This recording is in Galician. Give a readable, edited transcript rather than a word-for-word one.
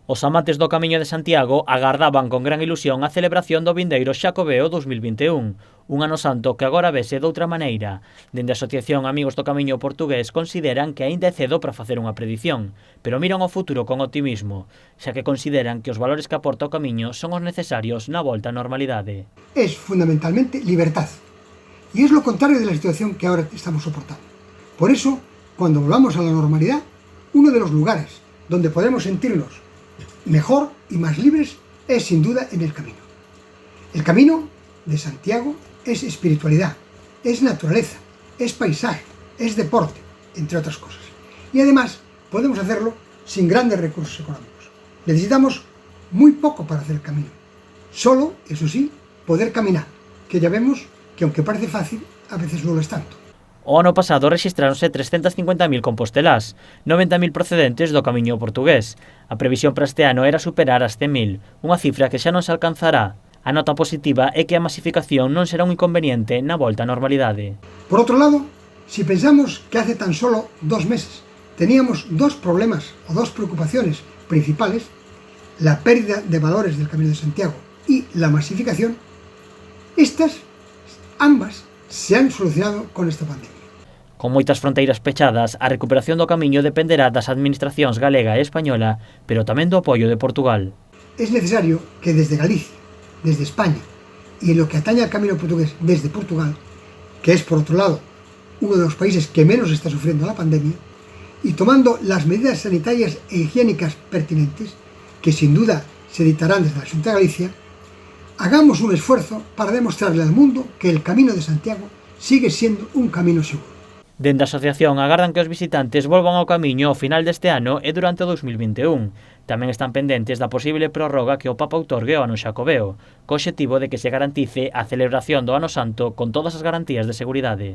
Os amantes do Camiño de Santiago agardaban con gran ilusión a celebración do vindeiro Xacobeo 2021, un ano santo que agora vese doutra maneira. Dende a Asociación Amigos do Camiño Portugués consideran que aínda é cedo para facer unha predición, pero miran ao futuro con optimismo, xa que consideran que os valores que aporta o Camiño son os necesarios na volta á normalidade. Es fundamentalmente libertad, y es lo contrario de la situación que ahora estamos soportando. Por eso, cuando volvamos a la normalidad, uno de los lugares donde podemos sentirnos mejor y más libres es sin duda en el camino. El camino de Santiago es espiritualidad, es naturaleza, es paisaje, es deporte, entre otras cosas. Y además podemos hacerlo sin grandes recursos económicos. Necesitamos muy poco para hacer el camino. Solo, eso sí, poder caminar, que ya vemos que aunque parece fácil, a veces no lo es tanto. O ano pasado rexistráronse 350.000 compostelás, 90.000 procedentes do Camiño portugués. A previsión para este ano era superar as 100.000, unha cifra que xa non se alcanzará. A nota positiva é que a masificación non será un inconveniente na volta á normalidade. Por outro lado, si pensamos que hace tan solo 2 meses teníamos dos problemas o dos preocupaciones principales, la pérdida de valores del Camino de Santiago y la masificación, estas ambas se han solucionado con esta pandemia. Con moitas fronteiras pechadas, a recuperación do Camiño dependerá das administracións galega e española, pero tamén do apoio de Portugal. Es necesario que desde Galicia, desde España y en lo que atañe al Camino portugués desde Portugal, que es por otro lado uno de los países que menos está sufriendo la pandemia, y tomando las medidas sanitarias e higiénicas pertinentes, que sin duda se dictarán desde la Xunta de Galicia, hagamos un esfuerzo para demostrarle al mundo que el Camino de Santiago sigue siendo un camino seguro. Dende a asociación agardan que os visitantes volvan ao Camiño ao final deste ano e durante o 2021. Tamén están pendentes da posible prórroga que o Papa outorgue ao ano Xacobeo, co obxectivo de que se garantice a celebración do Ano Santo con todas as garantías de seguridade.